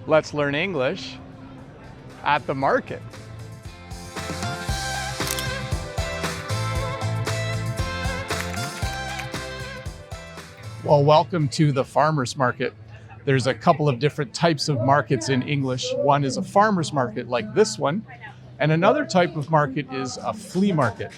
Let's learn English at the market. Well, welcome to the farmer's market. There's a couple of different types of markets in English. One is a farmer's market like this one, and another type of market is a flea market.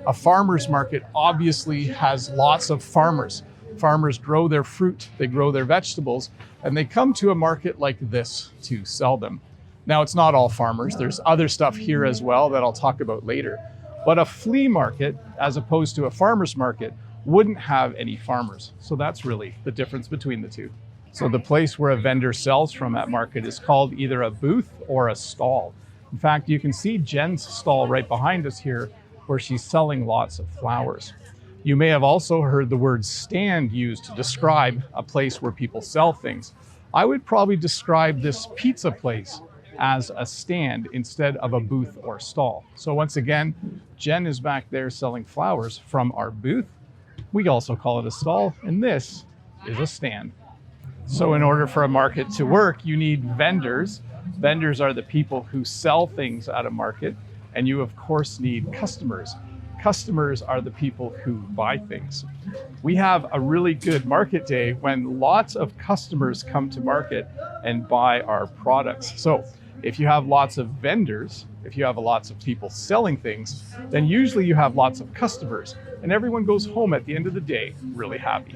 A farmer's market obviously has lots of farmers. Farmers grow their fruit, they grow their vegetables, and they come to a market like this to sell them. Now, it's not all farmers. There's other stuff here as well that I'll talk about later. But a flea market, as opposed to a farmer's market, wouldn't have any farmers. So that's really the difference between the two. So the place where a vendor sells from at market is called either a booth or a stall. In fact, you can see Jen's stall right behind us here, where she's selling lots of flowers. You may have also heard the word stand used to describe a place where people sell things. I would probably describe this pizza place as a stand instead of a booth or stall. So once again, Jen is back there selling flowers from our booth. We also call it a stall, and this is a stand. So in order for a market to work, you need vendors. Vendors are the people who sell things at a market, and you of course need customers. Customers are the people who buy things. We have a really good market day when lots of customers come to market and buy our products. So if you have lots of vendors, if you have lots of people selling things, then usually you have lots of customers, and everyone goes home at the end of the day really happy.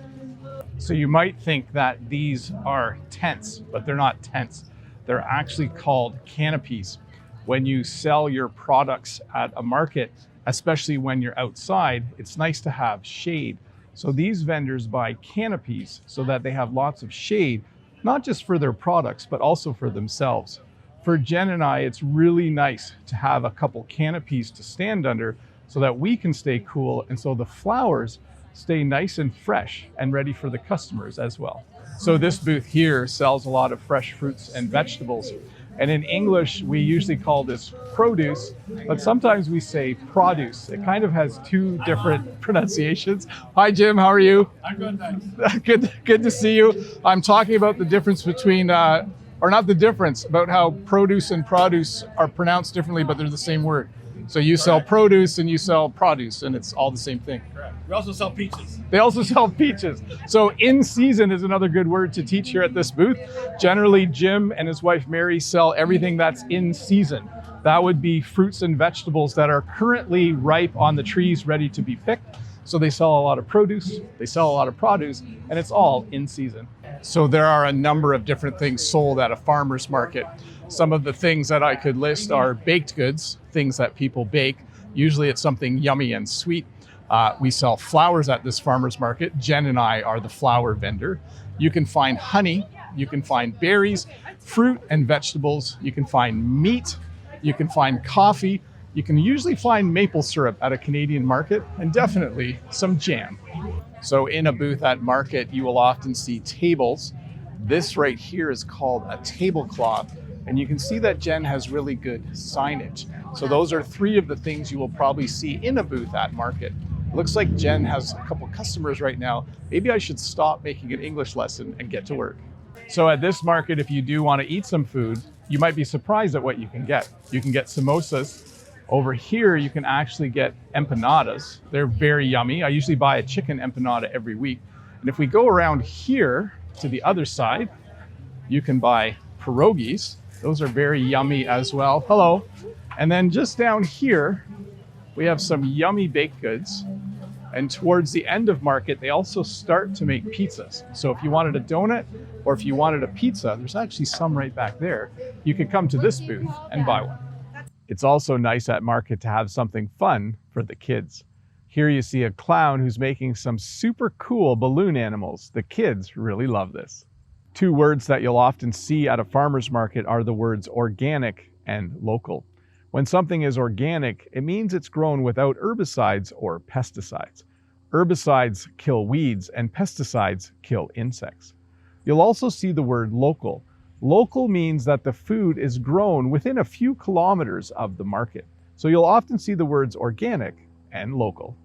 So you might think that these are tents, but they're not tents. They're actually called canopies. When you sell your products at a market, especially when you're outside, it's nice to have shade. So these vendors buy canopies so that they have lots of shade, not just for their products, but also for themselves. For Jen and I, it's really nice to have a couple canopies to stand under so that we can stay cool, and so the flowers stay nice and fresh and ready for the customers as well. So this booth here sells a lot of fresh fruits and vegetables. And in English, we usually call this produce, but sometimes we say produce. It kind of has two different pronunciations. Hi, Jim, how are you? I'm good, thanks. Good to see you. I'm talking about the difference between, or not the difference, about how produce and produce are pronounced differently, but they're the same word. So you sell produce and you sell produce, and it's all the same thing. Correct. We also sell peaches. They also sell peaches. So in season is another good word to teach here at this booth. Generally, Jim and his wife Mary sell everything that's in season. That would be fruits and vegetables that are currently ripe on the trees, ready to be picked. So they sell a lot of produce, they sell a lot of produce, and it's all in season. So there are a number of different things sold at a farmer's market. Some of the things that I could list are baked goods, things that people bake. Usually it's something yummy and sweet. We sell flowers at this farmer's market. Jen and I are the flower vendor. You can find honey, you can find berries, fruit and vegetables. You can find meat, you can find coffee. You can usually find maple syrup at a Canadian market, and definitely some jam. So in a booth at market, you will often see tables. This right here is called a tablecloth. And you can see that Jen has really good signage. So those are three of the things you will probably see in a booth at market. Looks like Jen has a couple customers right now. Maybe I should stop making an English lesson and get to work. So at this market, if you do want to eat some food, you might be surprised at what you can get. You can get samosas. Over here, you can actually get empanadas. They're very yummy. I usually buy a chicken empanada every week. And if we go around here to the other side, you can buy pierogis. Those are very yummy as well. Hello. And then just down here, we have some yummy baked goods. And towards the end of market, they also start to make pizzas. So if you wanted a donut or if you wanted a pizza, there's actually some right back there. You could come to this booth and buy one. It's also nice at market to have something fun for the kids. Here you see a clown who's making some super cool balloon animals. The kids really love this. Two words that you'll often see at a farmer's market are the words organic and local. When something is organic, it means it's grown without herbicides or pesticides. Herbicides kill weeds and pesticides kill insects. You'll also see the word local. Local means that the food is grown within a few kilometers of the market. So you'll often see the words organic and local.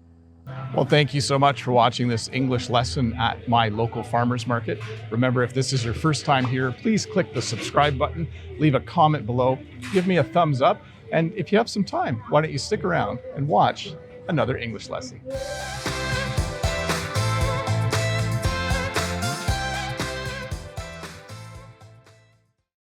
Well, thank you so much for watching this English lesson at my local farmers market. Remember, if this is your first time here, please click the subscribe button, leave a comment below, give me a thumbs up, and if you have some time, why don't you stick around and watch another English lesson.